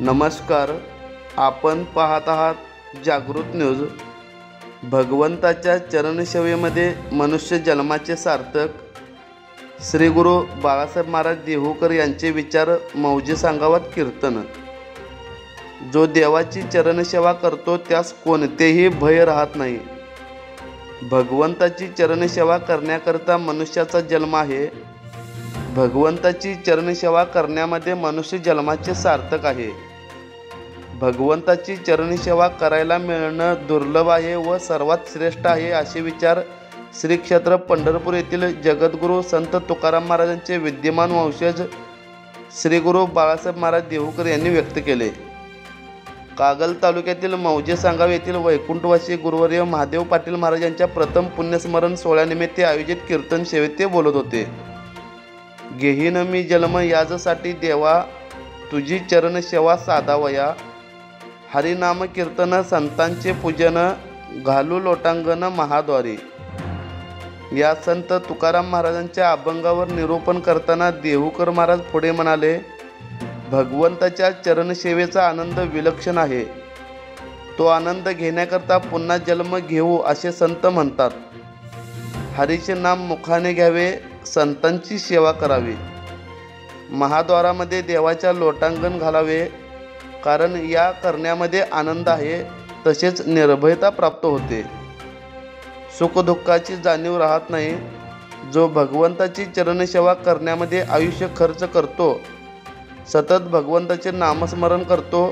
नमस्कार, आपण पाहत आहात जागृत न्यूज। भगवंताच्या चरणसेवेमध्ये मनुष्य जन्माचे सार्थक। श्री गुरु बाळासाहेब महाराज देहूकर यांचे विचार मौजे सांगावात कीर्तन। जो देवाची चरणसेवा करतो त्यास कोणतेही भय राहत नाही। भगवंताची चरणसेवा करण्याकरता मनुष्याचा जन्म आहे। भगवंताची चरणसेवा करण्यामध्ये मनुष्य जन्माचे सार्थक आहे। भगवंताची चरणसेवा करायला मिळणं दुर्लभ आहे व सर्वात श्रेष्ठ आहे असे विचार श्री क्षेत्र पंढरपूर येथील जगद्गुरू संत तुकाराम महाराजांचे विद्यमान वंशज श्री गुरु बाळासाहेब महाराज देहूकर यांनी व्यक्त केले। कागल तालुक्यातील मौजे सांगाव येथील वैकुंठवासी गुरुवर्य महादेव पाटील महाराजांच्या प्रथम पुण्यस्मरण सोहळ्यानिमित्त आयोजित कीर्तन सेवेत ते बोलत होते। घेईन मी जन्म याजसाठी देवा, तुझी चरण सेवा साधावया। हरिनाम कीर्तन संतांचे पूजन, घालू लोटांगण महाद्वारी। या संत तुकाराम महाराजांच्या अभंगावर निरूपण करताना देहूकर महाराज पुढे म्हणाले, भगवंताच्या चरणसेवेचा आनंद विलक्षण आहे। तो आनंद घेण्याकरता पुन्हा जन्म घेऊ असे संत म्हणतात। हरीचे नाम मुखाने घ्यावे, संतांची सेवा करावी। महाद्वारामध्ये देवाच्या लोटांगण घालावे, कारण या करण्यामध्ये आनंद आहे, तसेच निर्भयता प्राप्त होते। सुखदुःखाची जाणीव राहत नाही। जो भगवंताची चरणसेवा करण्यामध्ये आयुष्य खर्च करतो, सतत भगवंताचे नामस्मरण करतो,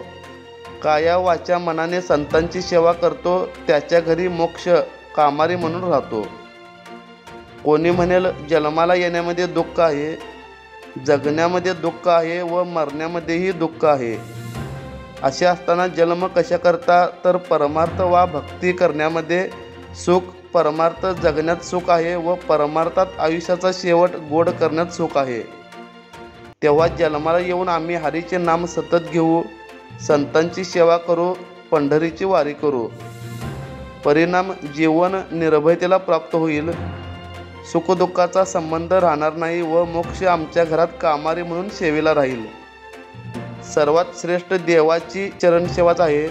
काया वाचा मनाने संतांची सेवा करतो, त्याच्या घरी मोक्ष कामारी म्हणून राहतो। कोणी म्हणेल जन्माला येण्यामध्ये दुःख आहे, जगण्यामध्ये दुःख आहे व मरण्यामध्येही दुःख आहे। असे असताना जन्म कशा करता, तर परमार्थ वा भक्ती करण्यामध्ये सुख, परमार्थ जगण्यात सुख आहे व परमार्थात आयुष्याचा शेवट गोड करण्यात सुख आहे। तेव्हा जन्माला येऊन आम्ही हरीचे नाम सतत घेऊ, संतांची सेवा करू, पंढरीची वारी करू। परिणाम जीवन निर्भयतेला प्राप्त होईल, सुखदुःखाचा संबंध राहणार नाही व मोक्ष आमच्या घरात कामारी म्हणून सेवेला राहील। सर्वात श्रेष्ठ देवाची चरणसेवाच आहे,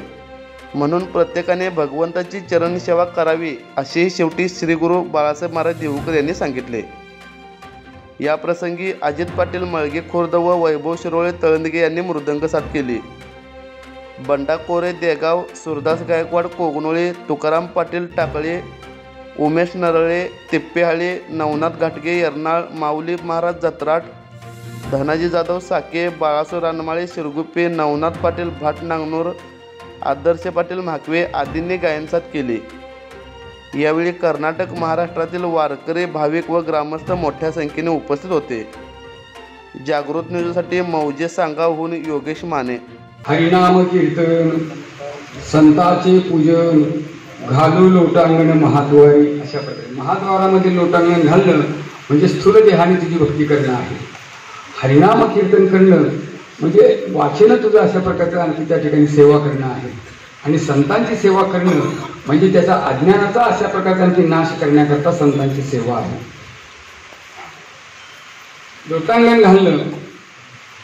म्हणून प्रत्येकाने भगवंताची चरणसेवा करावी असेही शेवटी श्री गुरु बाळासाहेब महाराज देहूकर यांनी सांगितले। या प्रसंगी अजित पाटील मळगे खुर्द व वैभव शिरोळे तळंदगे यांनी मृदंग साथ केली। बंडा कोरे देगाव, सुरदास गायकवाड कोगनोळे, तुकाराम पाटील टाकळे, उमेश नरळे तिप्पेहाळे, नवनाथ घाटगे यर्नाळ, माऊली महाराज जत्राट, धनाजी जाधव साके, बाळासो रानमाळे शिरगुप्पे, नवनाथ पाटील भाट नांगनूर, आदर्श पाटील म्हाकवे आदींनी गायनसाथ केली। यावेळी कर्नाटक, महाराष्ट्रातील वारकरी, भाविक व ग्रामस्थ मोठ्या संख्येने उपस्थित होते। जागृत न्यूजसाठी मौजे सांगावहून योगेश माने। हरिनाम कीर्तन, संतांचे पूजन, घालू लोटांगण महाद्वारी। अशा प्रकारे महाद्वारामध्ये लोटांगण घालणं म्हणजे स्थूल देहाने तुझी भक्ती करणं आहे। हरिनाम कीर्तन करणं म्हणजे वाचन तुझं अशा प्रकारचं आणखी त्या ठिकाणी सेवा करणं आहे। आणि संतांची सेवा करणं म्हणजे त्याचा अज्ञानाचा अशा प्रकारचा आणखी नाश करण्याकरता संतांची सेवा आहे। लोटांगण घालणं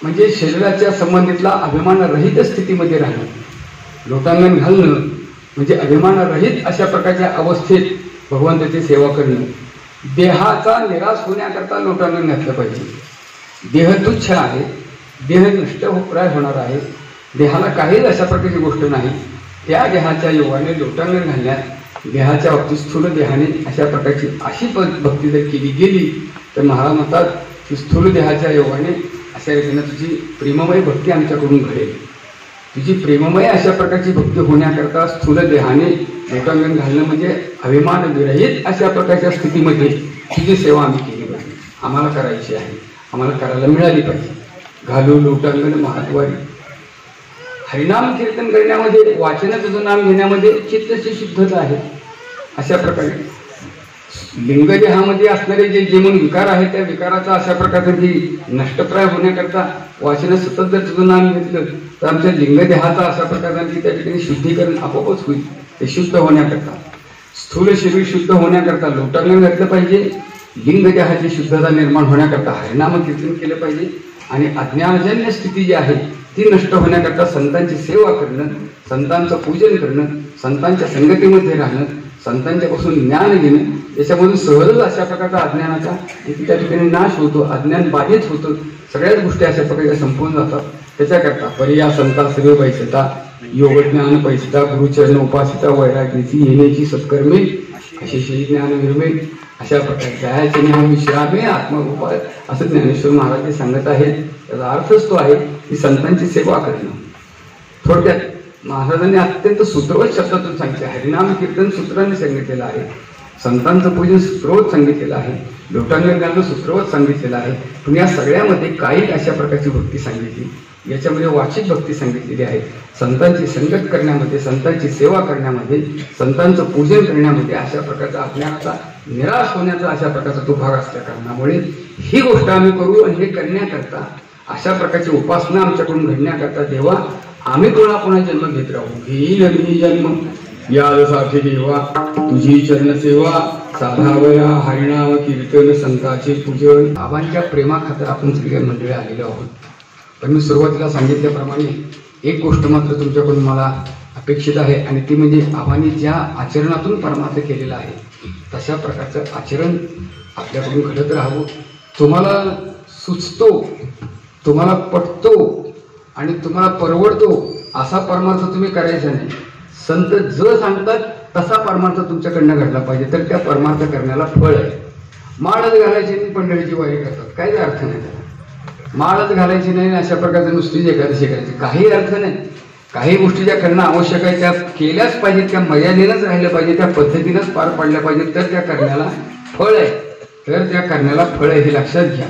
म्हणजे शरीराच्या संबंधितला अभिमानरहित स्थितीमध्ये राहणं। लोटांगण घालणं म्हणजे अभिमानरहित अशा प्रकारच्या अवस्थेत भगवंताची सेवा करणं। देहाचा निराश होण्याकरता लोटांगण घातलं पाहिजे। देह तुच्छ आहे, देह नष्ट प्राय होणार आहे, देहाला काहीच अशा प्रकारची गोष्ट नाही। त्या देहाच्या योगाने लोटांगण घालण्यात देहाच्या बाबतीत स्थूल देहाने अशा प्रकारची अशी भक्ती जर केली गेली तर महाराज म्हणतात की स्थूल देहाच्या योगाने अशा रीतीने तुझी प्रेममय भक्ती आमच्याकडून घडेल। तुझी प्रेममय अशा प्रकारची भक्ती होण्याकरता स्थूल देहाने लोटांगण घालणं म्हणजे अभिमान विरहित अशा प्रकारच्या स्थितीमध्ये तुझी सेवा आम्ही केली पाहिजे, आम्हाला करायची आहे, आम्हाला करायला मिळाली पाहिजे। घालू लोटांगण महाद्वारी। हरिनाम कीर्तन करण्यामध्ये, वाचनाचं तुझं नाम घेण्यामध्ये चित्ताची शुद्धता आहे। अशा प्रकारे लिंग देहामध्ये असणारे जे जेमून विकार आहेत त्या विकाराचा अशा प्रकारचे नष्टप्राय होण्याकरता वाचन सतत जर तुझं नाम घेतलं तर आमच्या लिंग देहाचा अशा प्रकारचे त्या ठिकाणी शुद्धीकरण आपोआपच होईल। ते शुद्ध होण्याकरता, स्थूल शरीर शुद्ध होण्याकरता लोटांगण घातलं पाहिजे। लिंग देहाची शुद्धता निर्माण होण्याकरता हरिनाम कीर्तन केलं पाहिजे। आणि अज्ञानजन्य स्थिती जी आहे ती नष्ट होण्याकरता संतांची सेवा करणं, संतांचं पूजन करणं, संतांच्या संगतीमध्ये राहणं, संतांच्यापासून ज्ञान घेणं, याच्यामधून सहजच अशा प्रकारचा अज्ञानाचा त्या ठिकाणी नाश होतो, अज्ञान बाधित होतं, सगळ्याच गोष्टी अशा प्रकारे संपून जातात. त्याच्याकरता पर्या संता सर्व पैसता, योगज्ञान पैसता, गुरुचरण उपासिता, वैराग्याची येण्याची सत्कर्मे, अशी श्री ज्ञान विरमे, अशा प्रकारे जयाचे ज्ञान विश्रामे आत्मगोपाळ असं ज्ञानेश्वर महाराज ते सांगत आहेत. त्याचा अर्थच तो आहे की संतांची सेवा करणं. थोडक्यात महाराजांनी अत्यंत सूत्रवत शब्दातून सांगितले. हरिनाम कीर्तन सूत्राने सांगितलेलं आहे, संतांचं पूजन सूत्रवत सांगितलेलं आहे, लोटांगण घालणं सूत्रवत सांगितलेलं आहे. पण या सगळ्यामध्ये काही अशा प्रकारची भक्ती सांगितली, याच्यामध्ये वाचिक भक्ती सांगितलेली आहे. संतांची संगत करण्यामध्ये, संतांची सेवा करण्यामध्ये, संतांचं पूजन करण्यामध्ये अशा प्रकारचा अज्ञानाचा निराश होण्याचा अशा प्रकारचा तो भाग असल्या कारणामुळे ही गोष्ट आम्ही करू. आणि हे करण्याकरता अशा प्रकारची उपासना आमच्याकडून घडण्याकरता देवा आम्ही पुन्हा पुन्हा जन्म घेत राहू. घेईल मी जन्म यासाठी देवा तुझी चरणसेवा साधावया हरिनाम कीर्तन संतांचे पूजन. बाबांच्या प्रेमाखातर आपण सगळ्या मंडळी आलेलो आहोत. पण मी सुरुवातीला सांगितल्याप्रमाणे एक गोष्ट मात्र तुमच्याकडून मला अपेक्षित आहे, आणि ती म्हणजे बाबांनी ज्या आचरणातून परमार्थ केलेला आहे तशा प्रकारचं आचरण आपल्याकडून घडत राहावं. तुम्हाला सुचतो, तुम्हाला पटतो आणि तुम्हाला परवडतो असा परमार्थ तुम्ही करायचा नाही. संत जो सांगतात तसा परमार्थ तुमच्याकडनं घडला पाहिजे, तर त्या परमार्थ करण्याला फळ आहे. माळच घालायची आणि पंढरीची वारी करतात, काही अर्थ नाही त्याला. माळच घालायची नाही अशा प्रकारचं नुसतीच एकादशी करायची, काही अर्थ नाही. काही गोष्टी ज्या करणं आवश्यक आहे त्या केल्याच पाहिजेत, त्या मर्यादेनंच राहिल्या पाहिजे, त्या पद्धतीनंच पार पाडल्या पाहिजेत, तर त्या करण्याला फळ आहे. तर त्या करण्याला फळ आहे हे लक्षात घ्या.